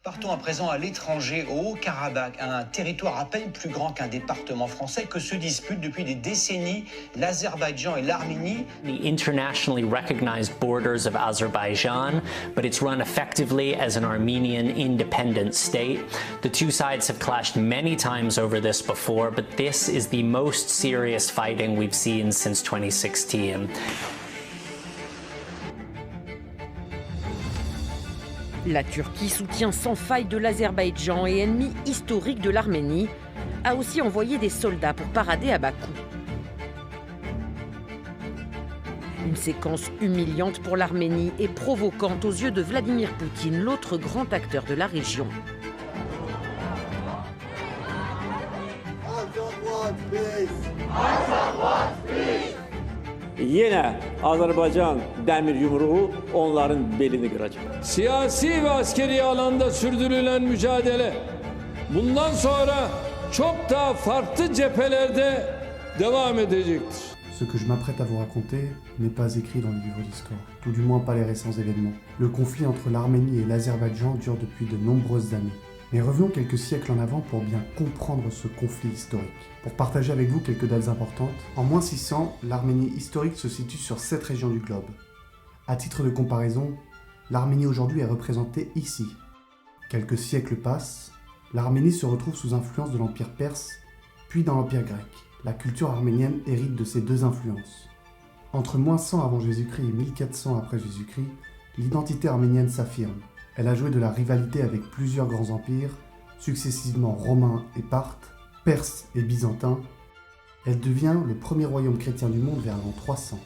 Partons à présent à l'étranger, au Haut-Karabakh, un territoire à peine plus grand qu'un département français que se disputent depuis des décennies l'Azerbaïdjan et l'Arménie. The internationally recognized borders of Azerbaijan, but it's run effectively as an Armenian independent state. The two sides have clashed many times over this before, but this is the most serious fighting we've seen since 2016. La Turquie, soutien sans faille de l'Azerbaïdjan et ennemi historique de l'Arménie, a aussi envoyé des soldats pour parader à Bakou. Une séquence humiliante pour l'Arménie et provocante aux yeux de Vladimir Poutine, l'autre grand acteur de la région. Yine Azerbaycan demir yumruğu onların belini kıracak. Siyasi ve askeri alanda sürdürülen mücadele bundan sonra çok daha farklı cephelerde devam edecektir. Ce que je m'apprête à vous raconter n'est pas écrit dans les livres d'histoire, tout du moins pas les récents événements. Le conflit entre l'Arménie et l'Azerbaïdjan dure depuis de nombreuses années. Mais revenons quelques siècles en avant pour bien comprendre ce conflit historique. Pour partager avec vous quelques dates importantes, en moins 600, l'Arménie historique se situe sur cette région du globe. À titre de comparaison, l'Arménie aujourd'hui est représentée ici. Quelques siècles passent, l'Arménie se retrouve sous influence de l'Empire perse, puis dans l'Empire grec. La culture arménienne hérite de ces deux influences. Entre moins 100 avant Jésus-Christ et 1400 après Jésus-Christ, l'identité arménienne s'affirme. Elle a joué de la rivalité avec plusieurs grands empires, successivement romains et parthes, perses et byzantins. Elle devient le premier royaume chrétien du monde vers l'an 300.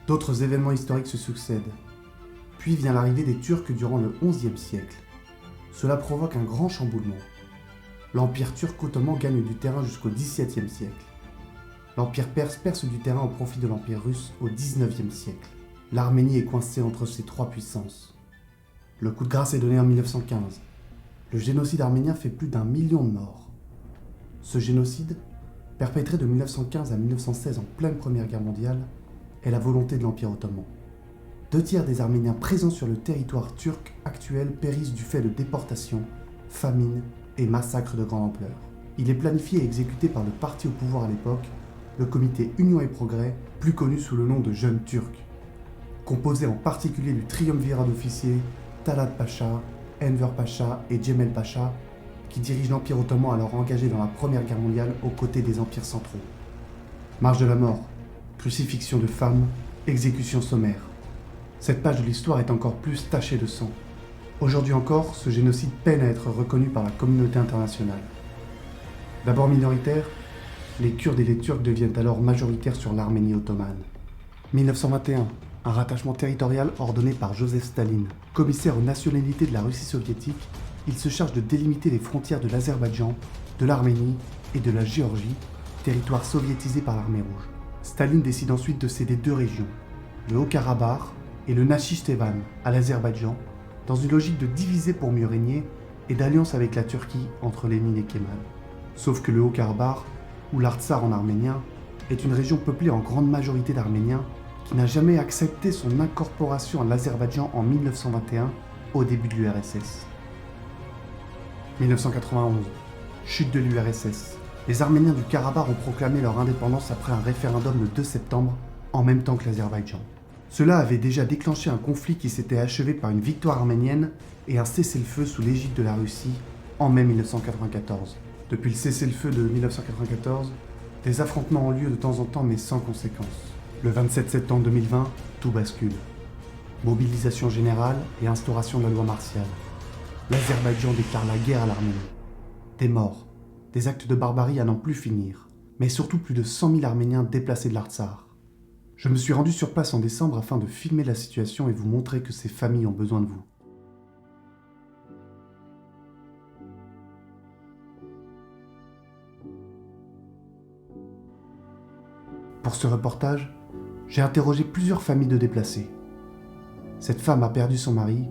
D'autres événements historiques se succèdent. Puis vient l'arrivée des Turcs durant le XIe siècle. Cela provoque un grand chamboulement. L'empire turc ottoman gagne du terrain jusqu'au XVIIe siècle. L'empire perse perce du terrain au profit de l'empire russe au XIXe siècle. L'Arménie est coincée entre ces trois puissances. Le coup de grâce est donné en 1915. Le génocide arménien fait plus d'1 million de morts. Ce génocide, perpétré de 1915 à 1916 en pleine Première Guerre mondiale, est la volonté de l'Empire ottoman. 2 tiers des Arméniens présents sur le territoire turc actuel périssent du fait de déportations, famines et massacres de grande ampleur. Il est planifié et exécuté par le parti au pouvoir à l'époque, le comité Union et Progrès, plus connu sous le nom de Jeunes Turcs. Composé en particulier du triumvirat d'officiers Talat Pacha, Enver Pacha et Cemel Pacha, qui dirigent l'Empire ottoman alors engagé dans la Première Guerre mondiale aux côtés des empires centraux. Marche de la mort, crucifixion de femmes, exécution sommaire. Cette page de l'histoire est encore plus tachée de sang. Aujourd'hui encore, ce génocide peine à être reconnu par la communauté internationale. D'abord minoritaires, les Kurdes et les Turcs deviennent alors majoritaires sur l'Arménie ottomane. 1921, un rattachement territorial ordonné par Joseph Staline. Commissaire aux nationalités de la Russie soviétique, il se charge de délimiter les frontières de l'Azerbaïdjan, de l'Arménie et de la Géorgie, territoires soviétisés par l'armée rouge. Staline décide ensuite de céder 2 régions, le Haut-Karabakh et le Nakhichevan à l'Azerbaïdjan, dans une logique de diviser pour mieux régner et d'alliance avec la Turquie entre Lénine et Kemal. Sauf que le Haut-Karabakh, ou l'Artsakh en arménien, est une région peuplée en grande majorité d'Arméniens qui n'a jamais accepté son incorporation à l'Azerbaïdjan en 1921, au début de l'URSS. 1991, chute de l'URSS. Les Arméniens du Karabakh ont proclamé leur indépendance après un référendum le 2 septembre, en même temps que l'Azerbaïdjan. Cela avait déjà déclenché un conflit qui s'était achevé par une victoire arménienne et un cessez-le-feu sous l'égide de la Russie en mai 1994. Depuis le cessez-le-feu de 1994, des affrontements ont lieu de temps en temps mais sans conséquences. Le 27 septembre 2020, tout bascule. Mobilisation générale et instauration de la loi martiale. L'Azerbaïdjan déclare la guerre à l'Arménie. Des morts, des actes de barbarie à n'en plus finir, mais surtout plus de 100 000 Arméniens déplacés de l'Artsakh. Je me suis rendu sur place en décembre afin de filmer la situation et vous montrer que ces familles ont besoin de vous. Pour ce reportage, j'ai interrogé plusieurs familles de déplacés. Cette femme a perdu son mari,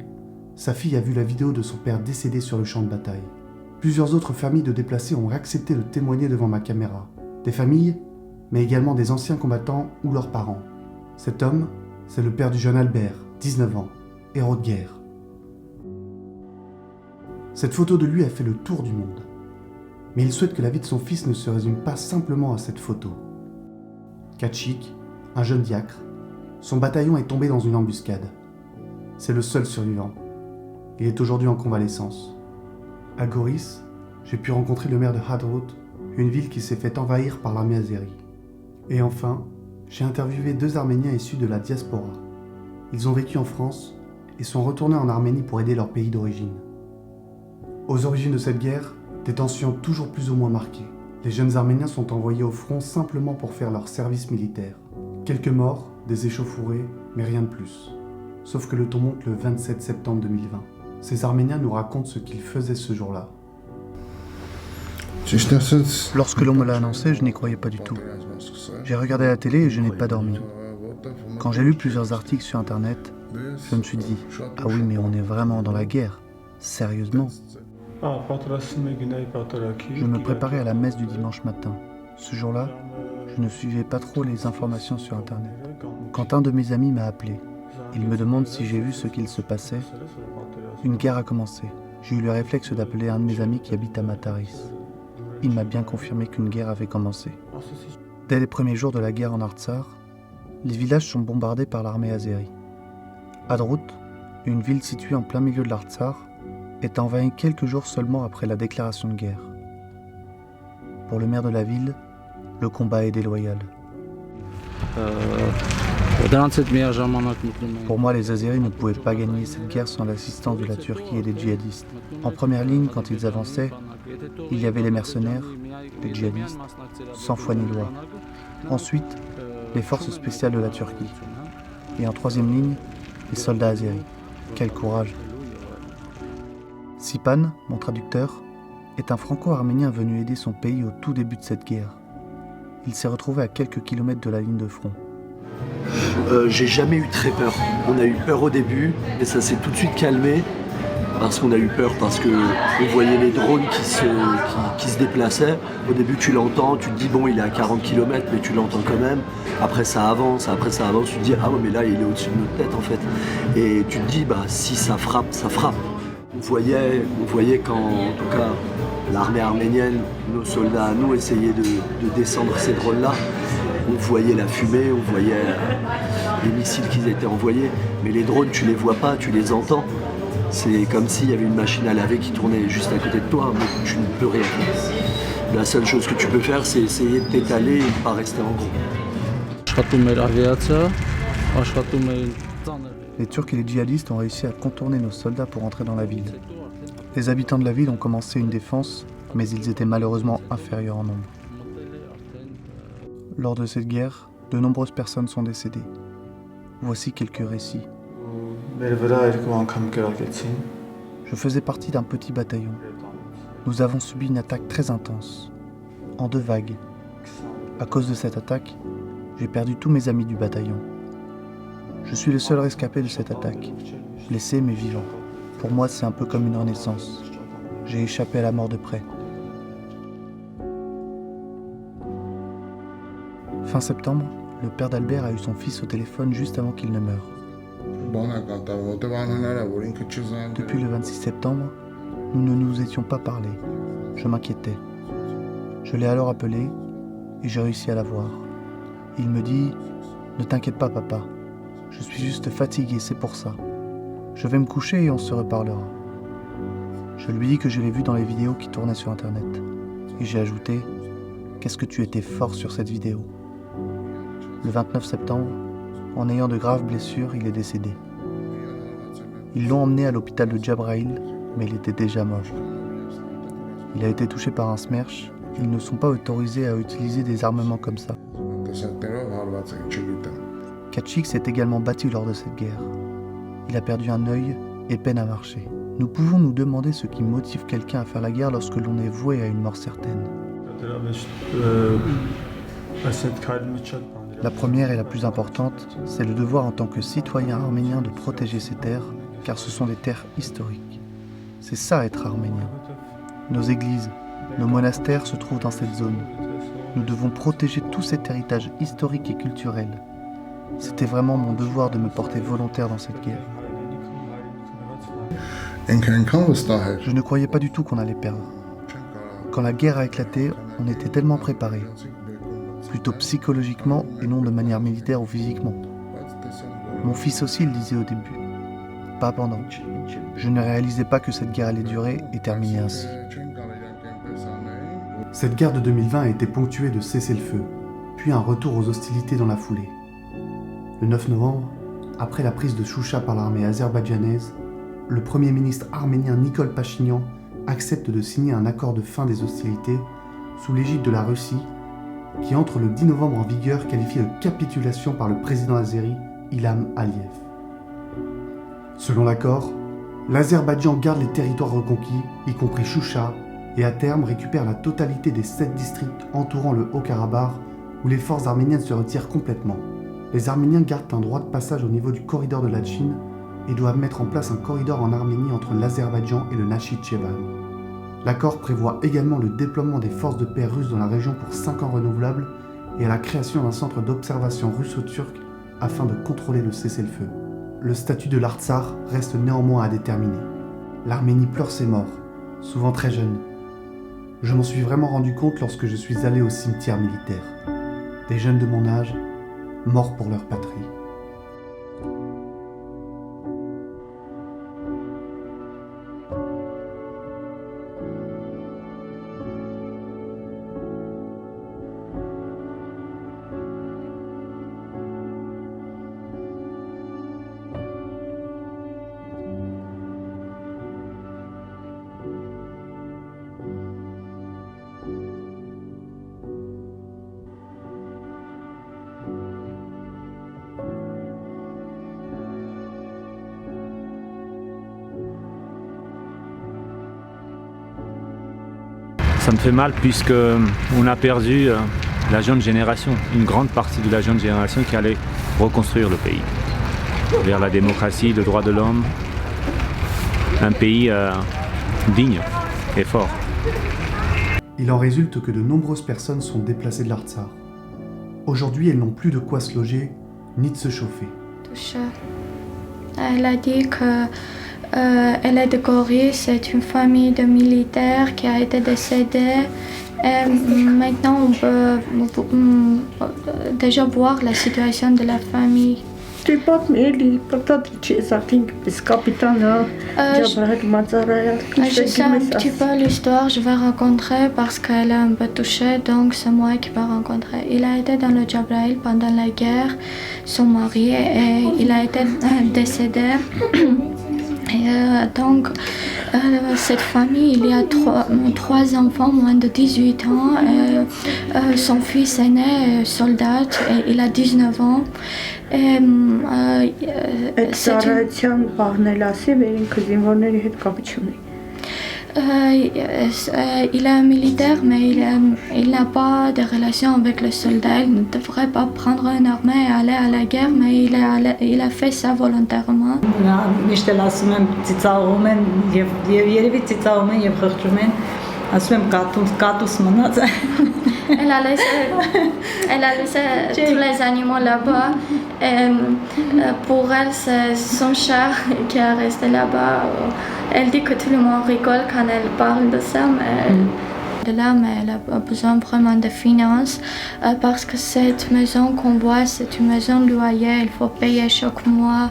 sa fille a vu la vidéo de son père décédé sur le champ de bataille. Plusieurs autres familles de déplacés ont accepté de témoigner devant ma caméra. Des familles, mais également des anciens combattants ou leurs parents. Cet homme, c'est le père du jeune Albert, 19 ans, héros de guerre. Cette photo de lui a fait le tour du monde. Mais il souhaite que la vie de son fils ne se résume pas simplement à cette photo. Katchik, un jeune diacre, son bataillon est tombé dans une embuscade. C'est le seul survivant. Il est aujourd'hui en convalescence. À Goris, j'ai pu rencontrer le maire de Hadrut, une ville qui s'est fait envahir par l'armée azérie. Et enfin, j'ai interviewé 2 Arméniens issus de la diaspora. Ils ont vécu en France et sont retournés en Arménie pour aider leur pays d'origine. Aux origines de cette guerre, des tensions toujours plus ou moins marquées. Les jeunes Arméniens sont envoyés au front simplement pour faire leur service militaire. Quelques morts, des échauffourées, mais rien de plus. Sauf que le ton monte le 27 septembre 2020. Ces Arméniens nous racontent ce qu'ils faisaient ce jour-là. Lorsque l'on me l'a annoncé, je n'y croyais pas du tout. J'ai regardé la télé et je n'ai pas dormi. Quand j'ai lu plusieurs articles sur Internet, je me suis dit « Ah oui, mais on est vraiment dans la guerre. Sérieusement ?» Je me préparais à la messe du dimanche matin. Ce jour-là, je ne suivais pas trop les informations sur Internet. Quand un de mes amis m'a appelé, il me demande si j'ai vu ce qu'il se passait. Une guerre a commencé. J'ai eu le réflexe d'appeler un de mes amis qui habite à Mataris. Il m'a bien confirmé qu'une guerre avait commencé. Dès les premiers jours de la guerre en Artsakh, les villages sont bombardés par l'armée azérie. Hadrut, une ville située en plein milieu de l'Artsakh, est envahie quelques jours seulement après la déclaration de guerre. Pour le maire de la ville, le combat est déloyal. Pour moi, les Azéris ne pouvaient pas gagner cette guerre sans l'assistance de la Turquie et des djihadistes. En première ligne, quand ils avançaient, il y avait les mercenaires, les djihadistes, sans foi ni loi. Ensuite, les forces spéciales de la Turquie. Et en troisième ligne, les soldats azéris. Quel courage! Sipan, mon traducteur, est un franco-arménien venu aider son pays au tout début de cette guerre. Il s'est retrouvé à quelques kilomètres de la ligne de front. J'ai jamais eu très peur. On a eu peur au début, mais ça s'est tout de suite calmé. Parce qu'on a eu peur, parce qu'on voyait les drones qui se déplaçaient. Au début, tu l'entends, tu te dis, bon, il est à 40 km, mais tu l'entends quand même. Après, ça avance, tu te dis, ah ouais, mais là, il est au-dessus de notre tête, en fait. Et tu te dis, bah, si ça frappe, ça frappe. On voyait quand, en tout cas, l'armée arménienne, nos soldats à nous, essayaient de descendre ces drones-là. On voyait la fumée, on voyait les missiles qui étaient envoyés. Mais les drones, tu les vois pas, tu les entends. C'est comme s'il y avait une machine à laver qui tournait juste à côté de toi, mais tu ne peux rien faire. La seule chose que tu peux faire, c'est essayer de t'étaler et de ne pas rester en groupe. Les Turcs et les djihadistes ont réussi à contourner nos soldats pour entrer dans la ville. Les habitants de la ville ont commencé une défense, mais ils étaient malheureusement inférieurs en nombre. Lors de cette guerre, de nombreuses personnes sont décédées. Voici quelques récits. Je faisais partie d'un petit bataillon. Nous avons subi une attaque très intense, en 2 vagues. À cause de cette attaque, j'ai perdu tous mes amis du bataillon. Je suis le seul rescapé de cette attaque, blessé mais vivant. Pour moi, c'est un peu comme une renaissance. J'ai échappé à la mort de près. Fin septembre, le père d'Albert a eu son fils au téléphone juste avant qu'il ne meure. Depuis le 26 septembre, nous ne nous étions pas parlé. Je m'inquiétais. Je l'ai alors appelé et j'ai réussi à la voir. Il me dit « Ne t'inquiète pas papa, je suis juste fatigué, c'est pour ça. Je vais me coucher et on se reparlera. » Je lui dis que je l'ai vu dans les vidéos qui tournaient sur Internet. Et j'ai ajouté « Qu'est-ce que tu étais fort sur cette vidéo ?» Le 29 septembre, en ayant de graves blessures, il est décédé. Ils l'ont emmené à l'hôpital de Jabraïl, mais il était déjà mort. Il a été touché par un smersh. Ils ne sont pas autorisés à utiliser des armements comme ça. Katchik s'est également battu lors de cette guerre. Il a perdu un œil et peine à marcher. Nous pouvons nous demander ce qui motive quelqu'un à faire la guerre lorsque l'on est voué à une mort certaine. La première et la plus importante, c'est le devoir en tant que citoyen arménien de protéger ces terres, car ce sont des terres historiques. C'est ça être arménien. Nos églises, nos monastères se trouvent dans cette zone. Nous devons protéger tout cet héritage historique et culturel. C'était vraiment mon devoir de me porter volontaire dans cette guerre. Je ne croyais pas du tout qu'on allait perdre. Quand la guerre a éclaté, on était tellement préparés. Plutôt psychologiquement et non de manière militaire ou physiquement. Mon fils aussi le disait au début. Pas pendant. Je ne réalisais pas que cette guerre allait durer et terminer ainsi. Cette guerre de 2020 a été ponctuée de cessez-le-feu, puis un retour aux hostilités dans la foulée. Le 9 novembre, après la prise de Choucha par l'armée azerbaïdjanaise, le Premier ministre arménien Nikol Pachinian accepte de signer un accord de fin des hostilités sous l'égide de la Russie, qui entre le 10 novembre en vigueur qualifie de capitulation par le président azéri Ilham Aliyev. Selon l'accord, l'Azerbaïdjan garde les territoires reconquis, y compris Choucha, et à terme récupère la totalité des 7 districts entourant le Haut-Karabakh, où les forces arméniennes se retirent complètement. Les Arméniens gardent un droit de passage au niveau du corridor de Latchine et doivent mettre en place un corridor en Arménie entre l'Azerbaïdjan et le Nakhitchevan. L'accord prévoit également le déploiement des forces de paix russes dans la région pour 5 ans renouvelables et la création d'un centre d'observation russo-turc afin de contrôler le cessez-le-feu. Le statut de l'Artsakh reste néanmoins à déterminer. L'Arménie pleure ses morts, souvent très jeunes. Je m'en suis vraiment rendu compte lorsque je suis allé au cimetière militaire. Des jeunes de mon âge, morts pour leur patrie. Ça me fait mal puisque on a perdu la jeune génération, une grande partie de la jeune génération qui allait reconstruire le pays vers la démocratie, le droit de l'homme, un pays digne et fort. Il en résulte que de nombreuses personnes sont déplacées de l'Artsakh. Aujourd'hui, elles n'ont plus de quoi se loger ni de se chauffer. Elle a dit que elle est de Gori, c'est une famille de militaires qui a été décédée. Et maintenant, on peut déjà voir la situation de la famille. Je sais un petit peu l'histoire, je vais rencontrer parce qu'elle est un peu touchée, donc c'est moi qui vais rencontrer. Il a été dans le Jabraïl pendant la guerre, son mari, et il a été décédé. Et donc, cette famille, il y a trois enfants, moins de 18 ans. Son fils aîné est soldat, et il a 19 ans. Et, il est un militaire, mais il n'a pas de relation avec le soldat. Il ne devrait pas prendre une armée et aller à la guerre, mais il a fait ça volontairement. Elle a laissé tous les animaux là-bas. Pour elle, c'est son chat qui est resté là-bas. Elle dit que tout le monde rigole quand elle parle de ça, mais elle a besoin vraiment de finances parce que cette maison qu'on voit, c'est une maison de loyer. Il faut payer chaque mois.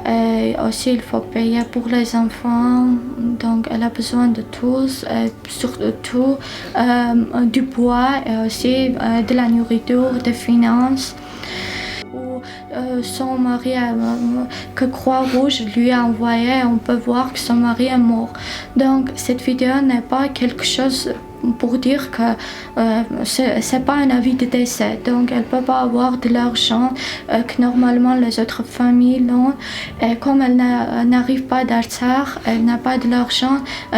Et aussi, il faut payer pour les enfants. Donc, elle a besoin de tout, surtout du bois et aussi de la nourriture, des finances. Son mari, que Croix-Rouge lui a envoyé, on peut voir que son mari est mort. Donc, cette vidéo n'est pas quelque chose pour dire que c'est pas un avis de décès. Donc, elle peut pas avoir de l'argent que normalement les autres familles l'ont. Et comme elle n'arrive pas d'Artsakh, elle n'a pas de l'argent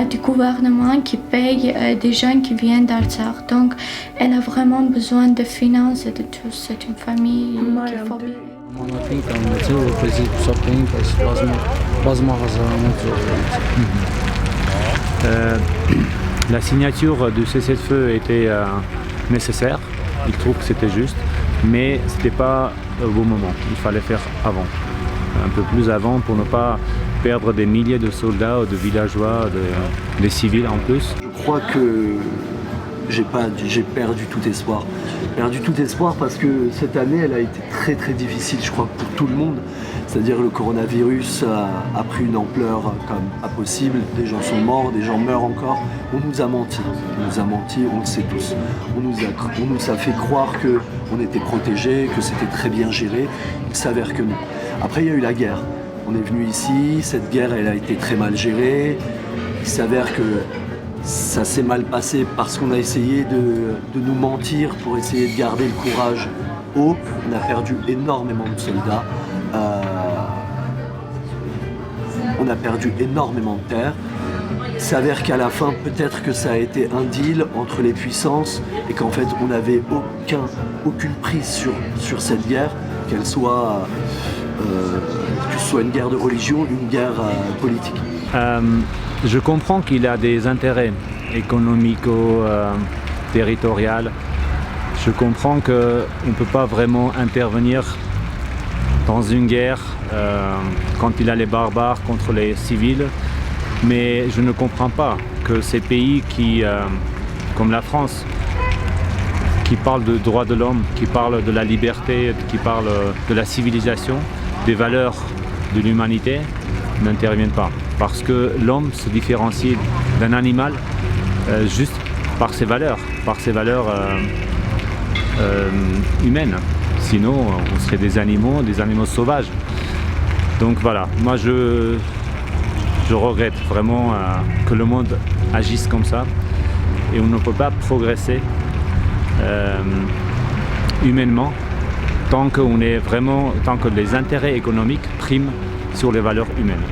du gouvernement qui paye des gens qui viennent d'Artsakh. Donc, elle a vraiment besoin de finances et de tout. C'est une famille qu'il faut bien. La signature du cessez-le-feu était nécessaire, il trouve que c'était juste, mais ce n'était pas au bon moment, il fallait faire avant. un peu plus avant pour ne pas perdre des milliers de soldats ou de villageois, des civils en plus. Je crois que j'ai perdu tout espoir. Perdu tout espoir parce que cette année, elle a été très très difficile, je crois, pour tout le monde. C'est-à-dire le coronavirus a pris une ampleur comme pas possible. Des gens sont morts, des gens meurent encore. On nous a menti, on le sait tous. On nous a fait croire qu'on était protégés, que c'était très bien géré. Il s'avère que non. Après, il y a eu la guerre. On est venu ici, cette guerre, elle a été très mal gérée. Il s'avère que ça s'est mal passé parce qu'on a essayé de nous mentir pour essayer de garder le courage haut. On a perdu énormément de soldats. On a perdu énormément de terres. Il s'avère qu'à la fin, peut-être que ça a été un deal entre les puissances et qu'en fait, on n'avait aucune prise sur cette guerre, qu'elle soit, que ce soit une guerre de religion, une guerre politique. Je comprends qu'il a des intérêts économico-territoriaux. Je comprends qu'on ne peut pas vraiment intervenir dans une guerre quand il a les barbares contre les civils. Mais je ne comprends pas que ces pays comme la France, qui parlent de droits de l'homme, qui parlent de la liberté, qui parlent de la civilisation, des valeurs de l'humanité, n'interviennent pas. Parce que l'homme se différencie d'un animal juste par ses valeurs humaines. Sinon, on serait des animaux sauvages. Donc voilà, moi je regrette vraiment que le monde agisse comme ça. Et on ne peut pas progresser humainement tant que les intérêts économiques priment sur les valeurs humaines.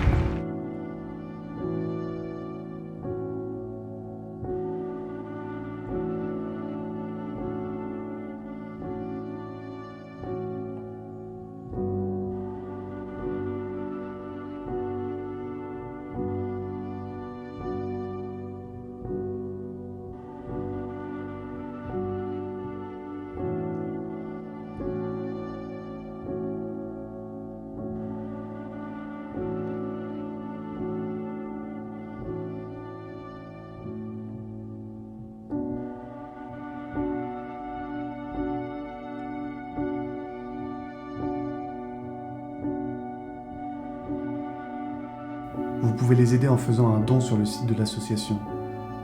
Vous pouvez les aider en faisant un don sur le site de l'association.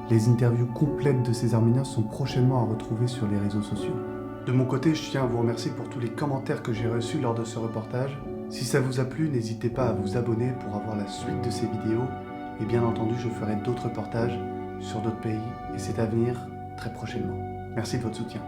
Les interviews complètes de ces Arméniens sont prochainement à retrouver sur les réseaux sociaux. De mon côté, je tiens à vous remercier pour tous les commentaires que j'ai reçus lors de ce reportage. Si ça vous a plu, n'hésitez pas à vous abonner pour avoir la suite de ces vidéos. Et bien entendu, je ferai d'autres reportages sur d'autres pays, et c'est à venir très prochainement. Merci de votre soutien.